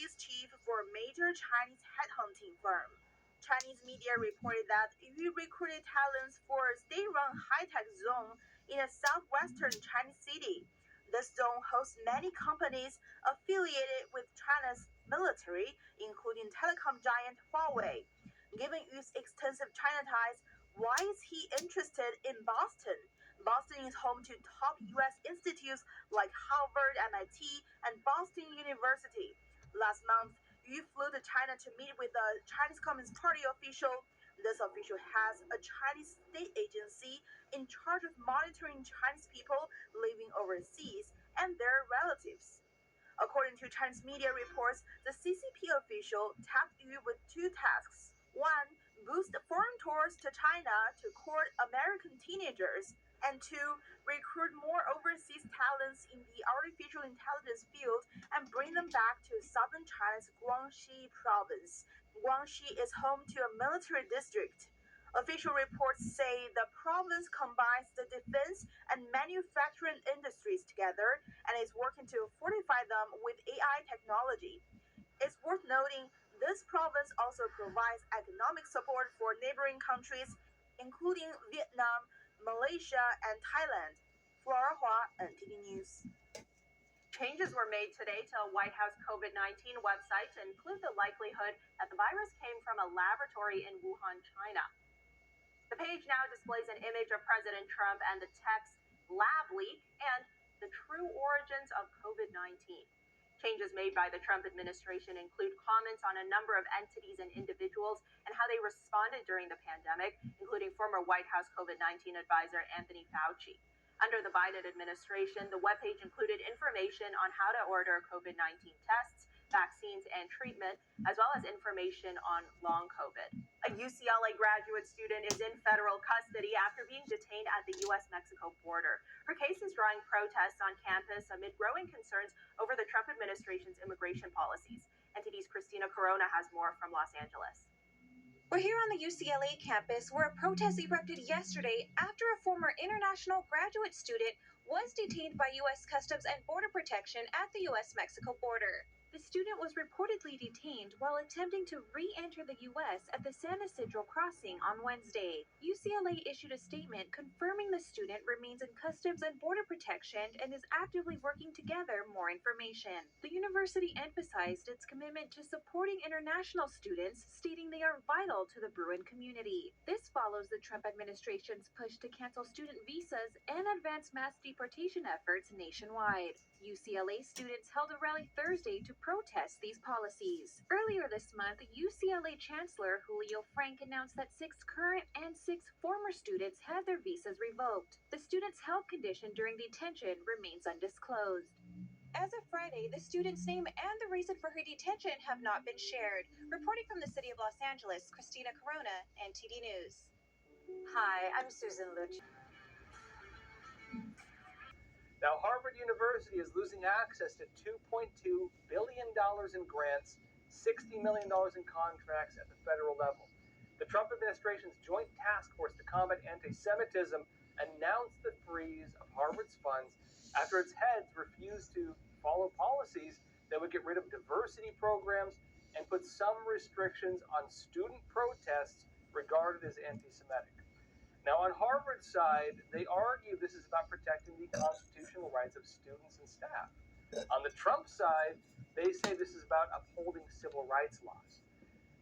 overseas chief for a major Chinese headhunting firm. Chinese media reported that Yu recruited talents for a state-run high-tech zone in a southwestern Chinese city. The zone hosts many companies affiliated with China's military, including telecom giant Huawei. Given Yu's extensive China ties, why is he interested in Boston? Boston is home to top US institutes like Harvard, MIT, and Boston University. Last month, Yu flew to China to meet with a Chinese Communist Party official. This official has a Chinese state agency in charge of monitoring Chinese people living overseas and their relatives. According to Chinese media reports, the CCP official tapped Yu with two tasks. One, boost foreign tours to China to court American teenagers, and two, recruit more overseas talents in the artificial intelligence field and bring them back to southern China's Guangxi province. Guangxi is home to a military district. Official reports say the province combines the defense and manufacturing industries together and is working to fortify them with AI technology. It's worth noting this province also provides economic support for neighboring countries, including Vietnam, Malaysia, and Thailand. Flora Hua, NTD News. Changes were made today to a White House COVID-19 website to include the likelihood that the virus came from a laboratory in Wuhan, China. The page now displays an image of President Trump and the text "lab leak" and the true origins of COVID-19. Changes made by the Trump administration include comments on a number of entities and individuals and how they responded during the pandemic, including former White House COVID-19 advisor Anthony Fauci. Under the Biden administration, the webpage included information on how to order COVID-19 tests, vaccines, and treatment, as well as information on long COVID. A UCLA graduate student is in federal custody after being detained at the U.S.-Mexico border. Her case is drawing protests on campus amid growing concerns over the Trump administration's immigration policies. NTD's Christina Corona has more from Los Angeles. We're here on the UCLA campus where a protest erupted yesterday after a former international graduate student was detained by U.S. Customs and Border Protection at the U.S.-Mexico border. The student was reportedly detained while attempting to re-enter the U.S. at the San Isidro crossing on Wednesday. UCLA issued a statement confirming the student remains in Customs and Border Protection and is actively working to gather more information. The university emphasized its commitment to supporting international students, stating they are vital to the Bruin community. This follows the Trump administration's push to cancel student visas and advance mass deportation efforts nationwide. UCLA students held a rally Thursday to protest these policies. Earlier this month, UCLA Chancellor Julio Frank announced that 6 current and 6 former students had their visas revoked. The student's health condition during detention remains undisclosed. As of Friday, the student's name and the reason for her detention have not been shared. Reporting from the city of Los Angeles, Christina Corona, NTD News. Hi, I'm Susan Lucci. Now, Harvard University is losing access to $2.2 billion in grants, $60 million in contracts at the federal level. The Trump administration's Joint Task Force to Combat Anti-Semitism announced the freeze of Harvard's funds after its heads refused to follow policies that would get rid of diversity programs and put some restrictions on student protests regarded as anti-Semitic. Now, on Harvard's side, they argue this is about protecting the constitutional rights of students and staff. On the Trump side, they say this is about upholding civil rights laws.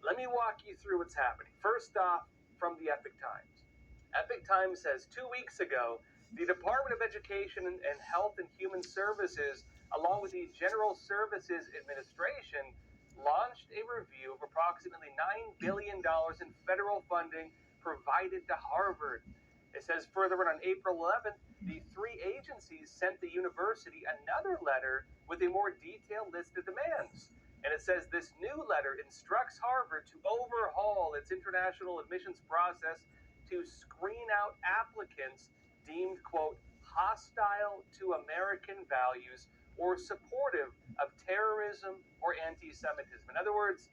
Let me walk you through what's happening. First off, from the Epoch Times. Epoch Times says 2 weeks ago, the Department of Education and Health and Human Services, along with the General Services Administration, launched a review of approximately $9 billion in federal funding provided to Harvard. It says further on April 11th, the 3 agencies sent the university another letter with a more detailed list of demands. And it says this new letter instructs Harvard to overhaul its international admissions process to screen out applicants deemed, quote, hostile to American values or supportive of terrorism or anti-Semitism. In other words,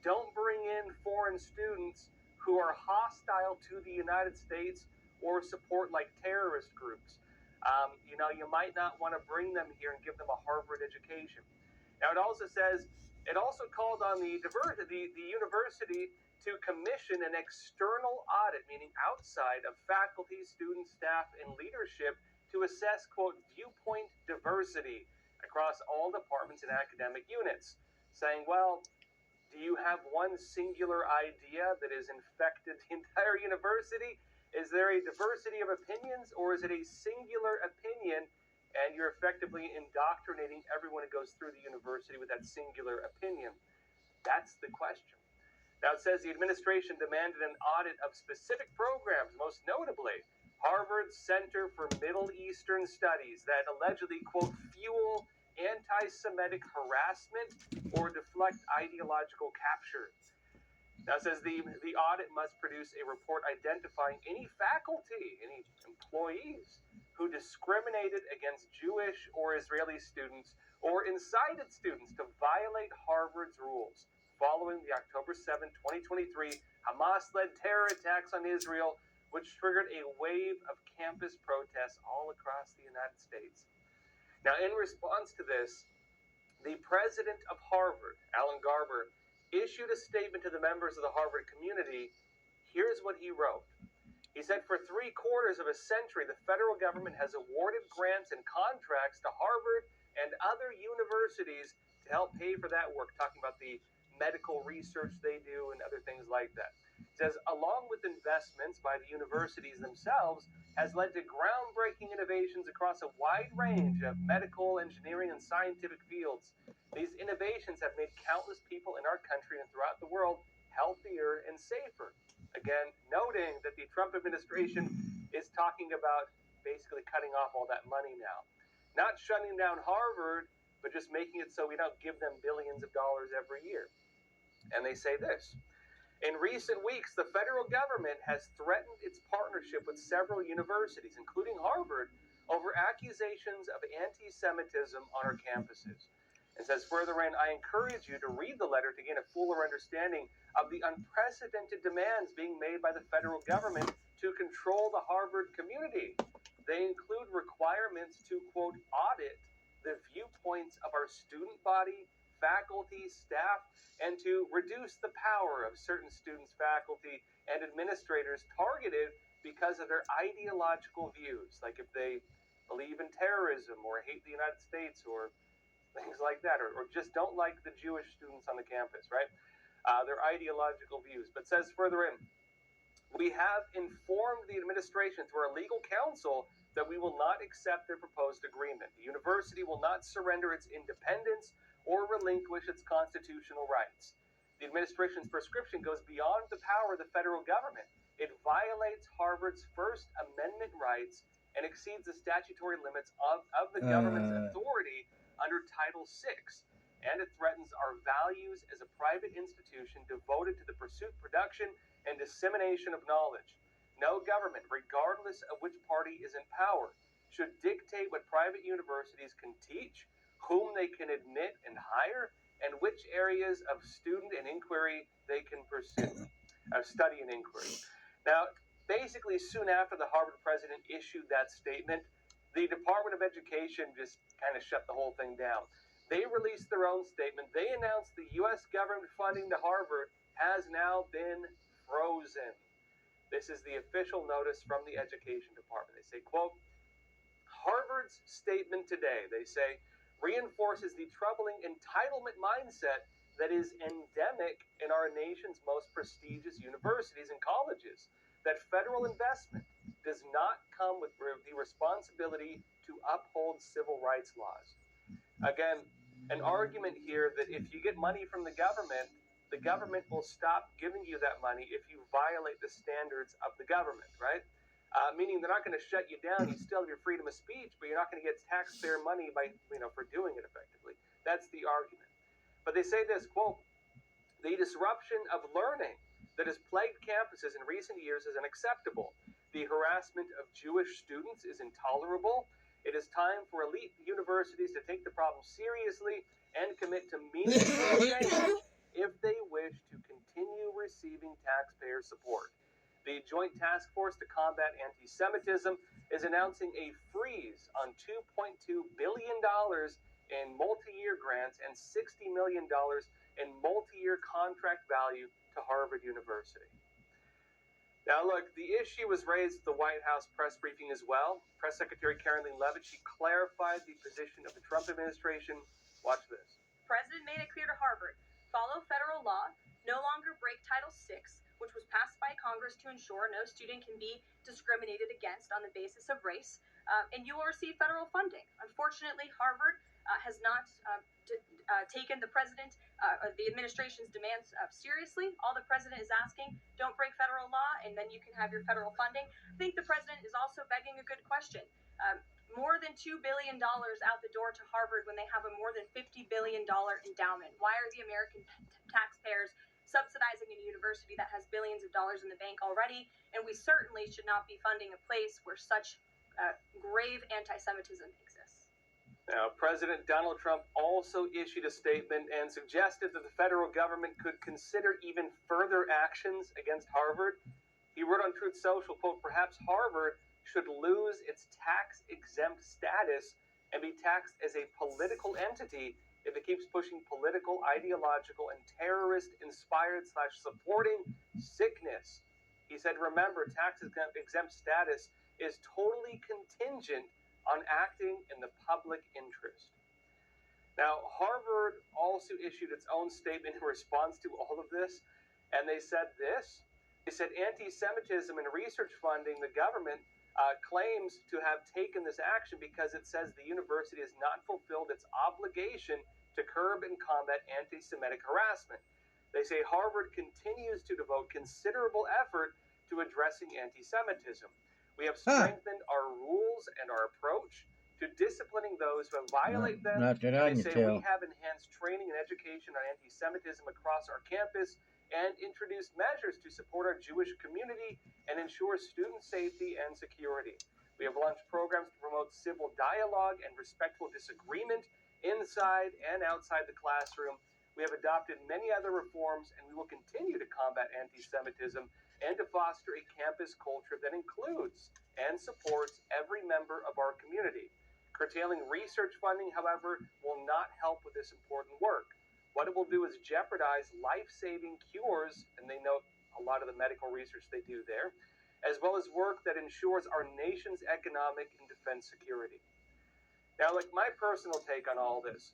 don't bring in foreign students who are hostile to the United States or support like terrorist groups. You might not want to bring them here and give them a Harvard education. Now, it also says It also called on the university to commission an external audit, meaning outside of faculty, students, staff, and leadership, to assess, quote, viewpoint diversity across all departments and academic units, saying, well, do you have one singular idea that has infected the entire university? Is there a diversity of opinions, or is it a singular opinion and you're effectively indoctrinating everyone who goes through the university with that singular opinion? That's the question. Now, it says the administration demanded an audit of specific programs, most notably Harvard's Center for Middle Eastern Studies, that allegedly, quote, fuel anti-Semitic harassment or deflect ideological capture. Now, it says the audit must produce a report identifying any faculty, any employees who discriminated against Jewish or Israeli students or incited students to violate Harvard's rules following the October 7, 2023 Hamas-led terror attacks on Israel, which triggered a wave of campus protests all across the United States. Now, in response to this, the president of Harvard, Alan Garber, issued a statement to the members of the Harvard community. Here's what he wrote. He said, for 3/4 of a century, the federal government has awarded grants and contracts to Harvard and other universities to help pay for that work, talking about the medical research they do and other things like that. It says, along with investments by the universities themselves, has led to groundbreaking innovations across a wide range of medical, engineering, and scientific fields. These innovations have made countless people in our country and throughout the world healthier and safer. Again, noting that the Trump administration is talking about basically cutting off all that money now. Not shutting down Harvard, but just making it so we don't give them billions of dollars every year. And they say this. In recent weeks, the federal government has threatened its partnership with several universities, including Harvard, over accusations of anti-Semitism on our campuses. It says further in, I encourage you to read the letter to gain a fuller understanding of the unprecedented demands being made by the federal government to control the Harvard community. They include requirements to, quote, audit the viewpoints of our student body, faculty, staff, and to reduce the power of certain students, faculty, and administrators targeted because of their ideological views, like if they believe in terrorism or hate the United States or things like that, or just don't like the Jewish students on the campus, right? Their ideological views. But says further in, we have informed the administration through our legal counsel that we will not accept their proposed agreement. The university will not surrender its independence or relinquish its constitutional rights. The administration's prescription goes beyond the power of the federal government. It violates Harvard's First Amendment rights and exceeds the statutory limits of the government's authority under Title VI. And it threatens our values as a private institution devoted to the pursuit, production, and dissemination of knowledge. No government, regardless of which party is in power, should dictate what private universities can teach, whom they can admit and hire, and which areas of student and inquiry they can pursue, study and inquiry. Now, basically, soon after the Harvard president issued that statement, the Department of Education just kind of shut the whole thing down. They released their own statement. They announced the U.S. government funding to Harvard has now been frozen. This is the official notice from the Education Department. They say, quote, Harvard's statement today, they say, reinforces the troubling entitlement mindset that is endemic in our nation's most prestigious universities and colleges, that federal investment does not come with the responsibility to uphold civil rights laws. Again, an argument here that if you get money from the government will stop giving you that money if you violate the standards of the government, right? Meaning they're not going to shut you down. You still have your freedom of speech, but you're not going to get taxpayer money by, for doing it effectively. That's the argument. But they say this, quote, the disruption of learning that has plagued campuses in recent years is unacceptable. The harassment of Jewish students is intolerable. It is time for elite universities to take the problem seriously and commit to meaningful change if they wish to continue receiving taxpayer support. The Joint Task Force to Combat Anti-Semitism is announcing a freeze on $2.2 billion in multi-year grants and $60 million in multi-year contract value to Harvard University. Now, look, the issue was raised at the White House press briefing as well. Press Secretary Karoline Leavitt, she clarified the position of the Trump administration. Watch this. The president made it clear to Harvard, follow federal law, no longer break Title VI, which was passed by Congress to ensure no student can be discriminated against on the basis of race, and you will receive federal funding. Unfortunately, Harvard has not taken the president or the administration's demands seriously. All the president is asking, don't break federal law, and then you can have your federal funding. I think the president is also begging a good question. More than $2 billion out the door to Harvard when they have a more than $50 billion endowment. Why are the American taxpayers subsidizing a university that has billions of dollars in the bank already? And we certainly should not be funding a place where such grave anti-Semitism exists. Now, President Donald Trump also issued a statement and suggested that the federal government could consider even further actions against Harvard. He wrote on Truth Social, quote, perhaps Harvard should lose its tax-exempt status and be taxed as a political entity if it keeps pushing political, ideological, and terrorist-inspired / supporting sickness. He said, remember, tax-exempt status is totally contingent on acting in the public interest. Now, Harvard also issued its own statement in response to all of this, and they said this. They said anti-Semitism and research funding, the government claims to have taken this action because it says the university has not fulfilled its obligation to curb and combat anti-Semitic harassment. They say Harvard continues to devote considerable effort to addressing anti-Semitism. We have strengthened our rules and our approach to disciplining those who violate them. They say we have enhanced training and education on anti-Semitism across our campus and introduced measures to support our Jewish community and ensure student safety and security. We have launched programs to promote civil dialogue and respectful disagreement inside and outside the classroom. We have adopted many other reforms, and we will continue to combat anti-Semitism and to foster a campus culture that includes and supports every member of our community. Curtailing research funding, however, will not help with this important work. What it will do is jeopardize life-saving cures, and they note a lot of the medical research they do there, as well as work that ensures our nation's economic and defense security. Now, like my personal take on all this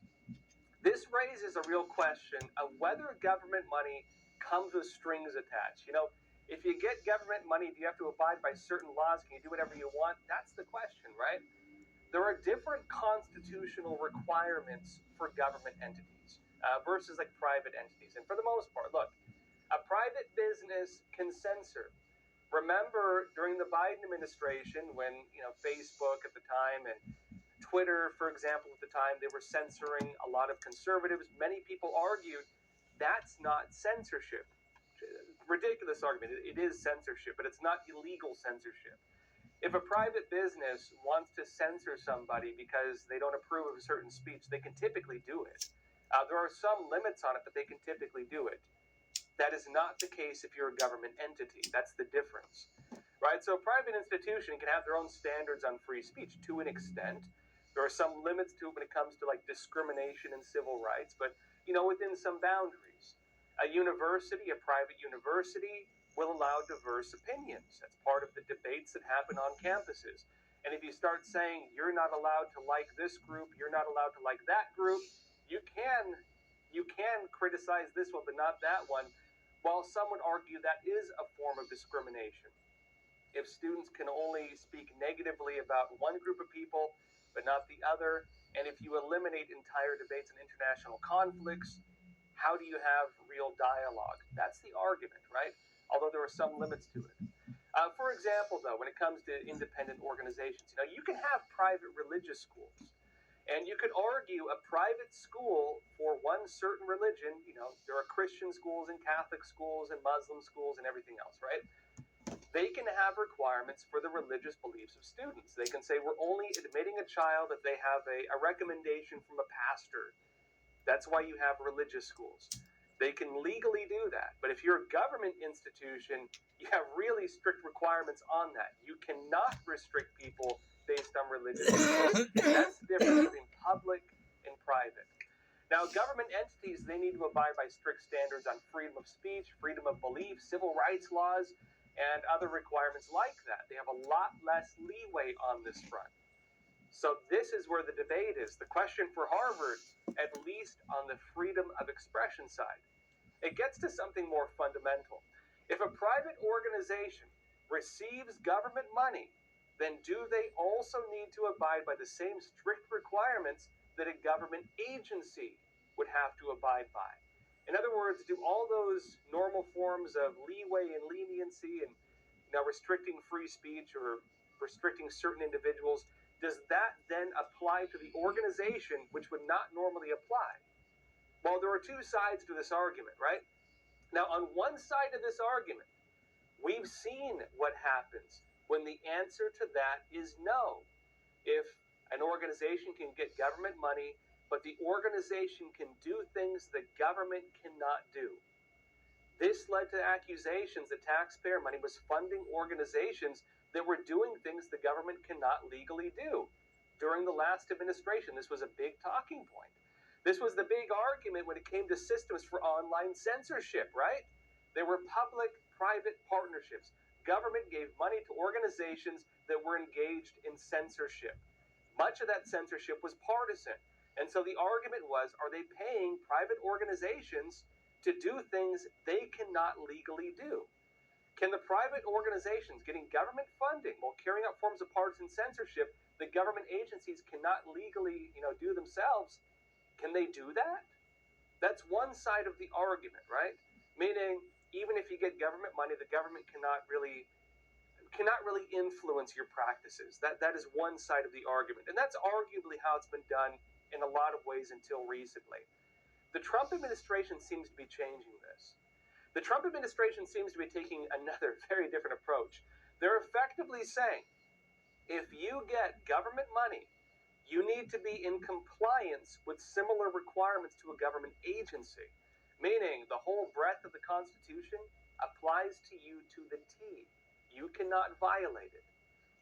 raises a real question of whether government money comes with strings attached. You know, if you get government money, do you have to abide by certain laws? Can you do whatever you want? That's the question, right? There are different constitutional requirements for government entities versus like private entities. And for the most part, look, a private business can censor. Remember during the Biden administration when, Facebook at the time and Twitter, for example, at the time, they were censoring a lot of conservatives. Many people argued that's not censorship. Ridiculous argument. It is censorship, but it's not illegal censorship. If a private business wants to censor somebody because they don't approve of a certain speech, they can typically do it. There are some limits on it, but they can typically do it. That is not the case if you're a government entity. That's the difference, right? So a private institution can have their own standards on free speech to an extent. There are some limits to it when it comes to like discrimination and civil rights, but within some boundaries. A university, a private university, will allow diverse opinions. That's part of the debates that happen on campuses. And if you start saying you're not allowed to like this group, you're not allowed to like that group, you can criticize this one but not that one, while some would argue that is a form of discrimination. If students can only speak negatively about one group of people but not the other, and if you eliminate entire debates and international conflicts, how do you have real dialogue? That's the argument, right? Although there are some limits to it. For example, though, when it comes to independent organizations, you can have private religious schools. And you could argue a private school for one certain religion, there are Christian schools and Catholic schools and Muslim schools and everything else, right? They can have requirements for the religious beliefs of students. They can say, we're only admitting a child if they have a recommendation from a pastor. That's why you have religious schools. They can legally do that. But if you're a government institution, you have really strict requirements on that. You cannot restrict people based on religious beliefs. That's the difference between public and private. Now, government entities, they need to abide by strict standards on freedom of speech, freedom of belief, civil rights laws, and other requirements like that. They have a lot less leeway on this front. So this is where the debate is. The question for Harvard, at least on the freedom of expression side, it gets to something more fundamental. If a private organization receives government money, then do they also need to abide by the same strict requirements that a government agency would have to abide by? In other words, do all those normal forms of leeway and leniency and restricting free speech or restricting certain individuals, does that then apply to the organization which would not normally apply? Well, there are two sides to this argument, right? Now, on one side of this argument, we've seen what happens when the answer to that is no. If an organization can get government money, but the organization can do things the government cannot do. This led to accusations that taxpayer money was funding organizations that were doing things the government cannot legally do. During the last administration, this was a big talking point. This was the big argument when it came to systems for online censorship, right? There were public-private partnerships. Government gave money to organizations that were engaged in censorship. Much of that censorship was partisan. And so the argument was, are they paying private organizations to do things they cannot legally do? Can the private organizations getting government funding while carrying out forms of partisan censorship that government agencies cannot legally, do themselves, can they do that? That's one side of the argument, right? Meaning, even if you get government money, the government cannot really influence your practices. That is one side of the argument. And that's arguably how it's been done in a lot of ways until recently. The Trump administration seems to be changing this. The Trump administration seems to be taking another very different approach. They're effectively saying, if you get government money, you need to be in compliance with similar requirements to a government agency, meaning the whole breadth of the Constitution applies to you to the T. You cannot violate it.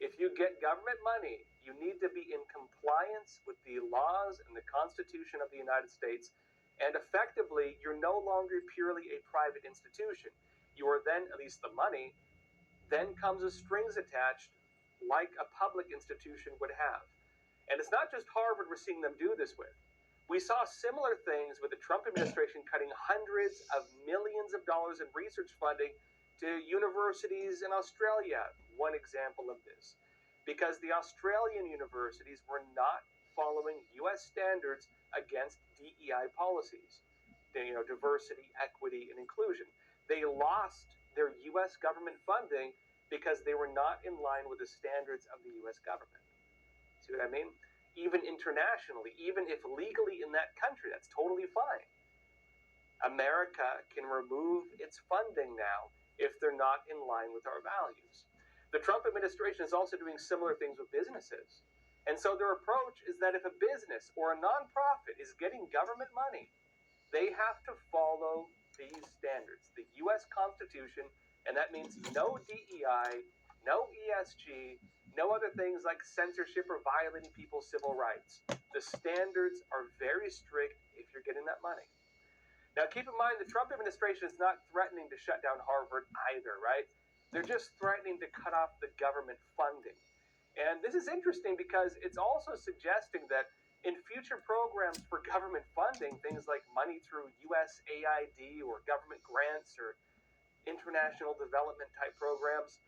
If you get government money, you need to be in compliance with the laws and the Constitution of the United States, and effectively, you're no longer purely a private institution. You are then, at least the money, then comes with strings attached like a public institution would have. And it's not just Harvard we're seeing them do this with. We saw similar things with the Trump administration cutting hundreds of millions of dollars in research funding to universities in Australia, one example of this. Because the Australian universities were not following U.S. standards against DEI policies, diversity, equity, and inclusion. They lost their U.S. government funding because they were not in line with the standards of the U.S. government. See what I mean? Even internationally, even if legally in that country, that's totally fine. America can remove its funding now if they're not in line with our values. The Trump administration is also doing similar things with businesses. And so their approach is that if a business or a nonprofit is getting government money, they have to follow these standards, the U.S. Constitution, and that means no DEI, no ESG, no other things like censorship or violating people's civil rights. The standards are very strict if you're getting that money. Now, keep in mind, the Trump administration is not threatening to shut down Harvard either, right? They're just threatening to cut off the government funding. And this is interesting because it's also suggesting that in future programs for government funding, things like money through USAID or government grants or international development type programs,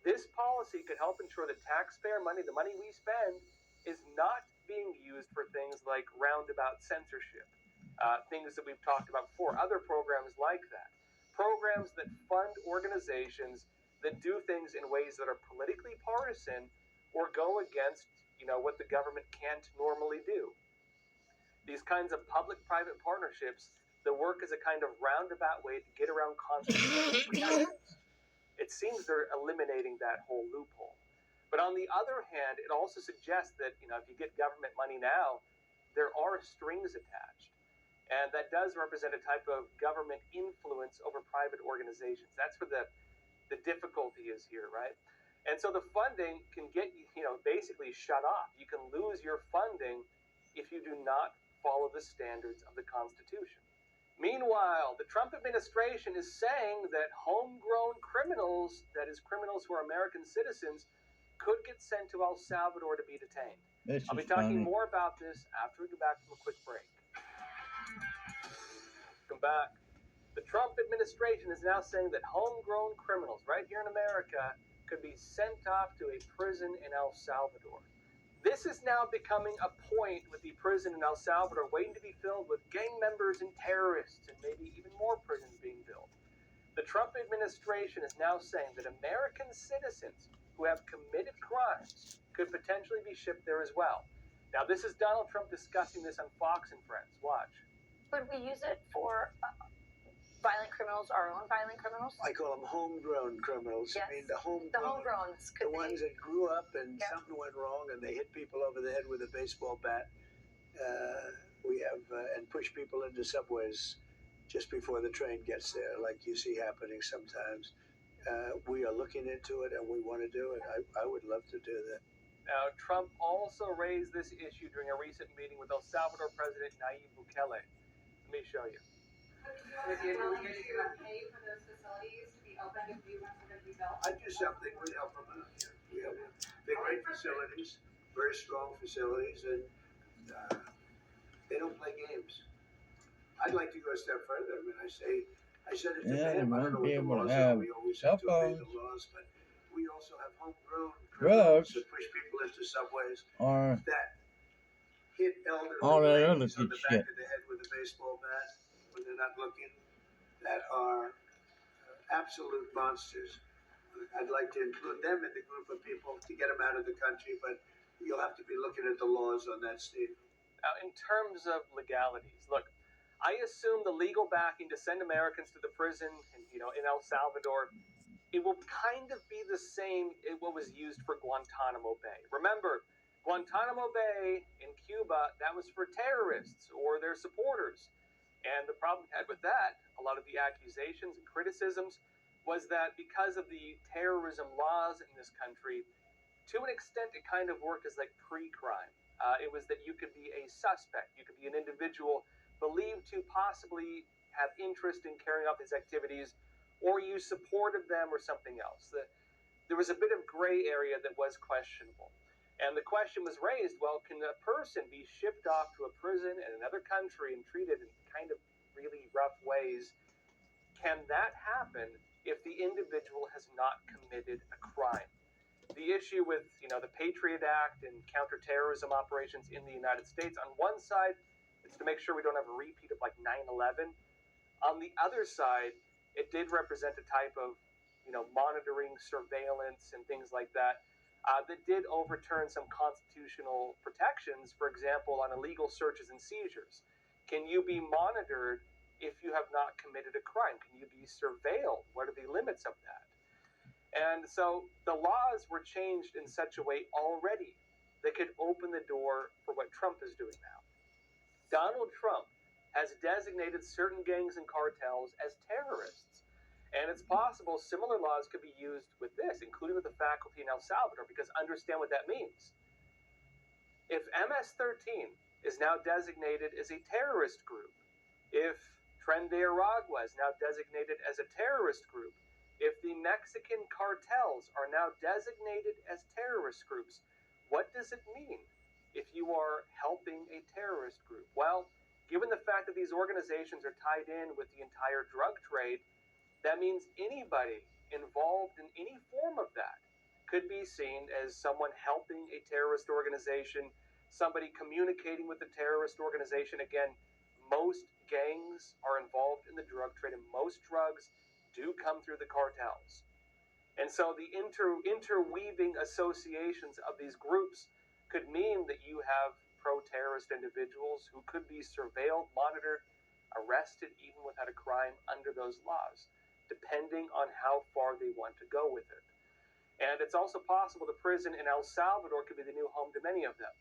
this policy could help ensure that taxpayer money, the money we spend, is not being used for things like roundabout censorship, things that we've talked about before, other programs like that. Programs that fund organizations that do things in ways that are politically partisan or go against, what the government can't normally do. These kinds of public-private partnerships that work as a kind of roundabout way to get around constitutional protections. It seems they're eliminating that whole loophole. But on the other hand, it also suggests that, if you get government money now, there are strings attached. And that does represent a type of government influence over private organizations. That's where the difficulty is here, right? And so the funding can get, basically shut off. You can lose your funding if you do not follow the standards of the Constitution. Meanwhile, the Trump administration is saying that homegrown criminals, that is, criminals who are American citizens, could get sent to El Salvador to be detained. I'll be talking more about this after we go back from a quick break. Welcome back. The Trump administration is now saying that homegrown criminals right here in America could be sent off to a prison in El Salvador. This is now becoming a point with the prison in El Salvador waiting to be filled with gang members and terrorists, and maybe even more prisons being built. The Trump administration is now saying that American citizens who have committed crimes could potentially be shipped there as well. Now, this is Donald Trump discussing this on Fox and Friends. Watch. Could we use it for violent criminals, our own violent criminals? I call them homegrown criminals. Yes. I mean, the homegrowns. The ones that grew up and Yep. something went wrong and they hit people over the head with a baseball bat. We have, and push people into subways just before the train gets there, like you see happening sometimes. We are looking into it and we want to do it. I would love to do that. Now, Trump also raised this issue during a recent meeting with El Salvador President Nayib Bukele. Let me show you. Would you pay for those facilities to be open if new ones were going to be built? I'd do something. We'd help them out here. We have big, great facilities, very strong facilities, and they don't play games. I'd like to go a step further. I mean, I said it to them. I don't know what the laws are. We always have to obey the laws, but we also have homegrown criminals that push people into subways that hit elderly ladies on the back of the head with a baseball bat when they're not looking, that are absolute monsters. I'd like to include them in the group of people to get them out of the country, but you'll have to be looking at the laws on that, Steve. Now, in terms of legalities, look, I assume the legal backing to send Americans to the prison in El Salvador, it will kind of be the same as what was used for Guantanamo Bay. Remember, Guantanamo Bay in Cuba, that was for terrorists or their supporters. And the problem we had with that, a lot of the accusations and criticisms, was that because of the terrorism laws in this country, to an extent, it kind of worked as like pre-crime. It was that you could be a suspect, you could be an individual believed to possibly have interest in carrying out these activities, or you supported them or something else. There was a bit of gray area that was questionable. And the question was raised, well, can a person be shipped off to a prison in another country and treated in kind of really rough ways? Can that happen if the individual has not committed a crime? The issue with, the Patriot Act and counterterrorism operations in the United States, on one side, it's to make sure we don't have a repeat of like 9/11. On the other side, it did represent a type of, monitoring, surveillance, and things like that that did overturn some constitutional protections, for example, on illegal searches and seizures. Can you be monitored if you have not committed a crime? Can you be surveilled? What are the limits of that? And so the laws were changed in such a way already that could open the door for what Trump is doing now. Donald Trump has designated certain gangs and cartels as terrorists. And it's possible similar laws could be used with this, including with the faculty in El Salvador, because understand what that means. If MS-13 is now designated as a terrorist group, if Tren de Aragua is now designated as a terrorist group, if the Mexican cartels are now designated as terrorist groups, what does it mean if you are helping a terrorist group? Well, given the fact that these organizations are tied in with the entire drug trade, that means anybody involved in any form of that could be seen as someone helping a terrorist organization, somebody communicating with the terrorist organization. Again, most gangs are involved in the drug trade, and most drugs do come through the cartels. And so the interweaving associations of these groups could mean that you have pro-terrorist individuals who could be surveilled, monitored, arrested, even without a crime under those laws, depending on how far they want to go with it. And it's also possible the prison in El Salvador could be the new home to many of them.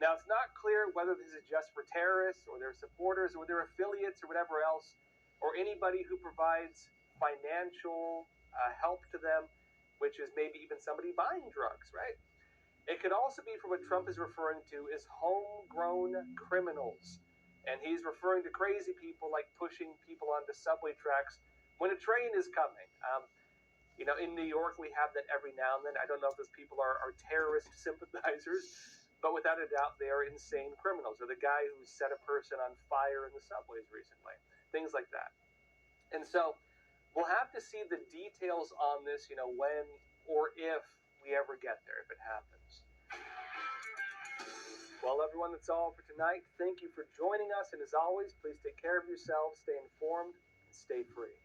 Now, it's not clear whether this is just for terrorists or their supporters or their affiliates or whatever else, or anybody who provides financial help to them, which is maybe even somebody buying drugs, right? It could also be for what Trump is referring to as homegrown criminals. And he's referring to crazy people like pushing people onto subway tracks when a train is coming. In New York, we have that every now and then. I don't know if those people are terrorist sympathizers, but without a doubt, they are insane criminals. Or the guy who set a person on fire in the subways recently. Things like that. And so we'll have to see the details on this, when or if we ever get there, if it happens. Well, everyone, that's all for tonight. Thank you for joining us. And as always, please take care of yourselves, stay informed, and stay free.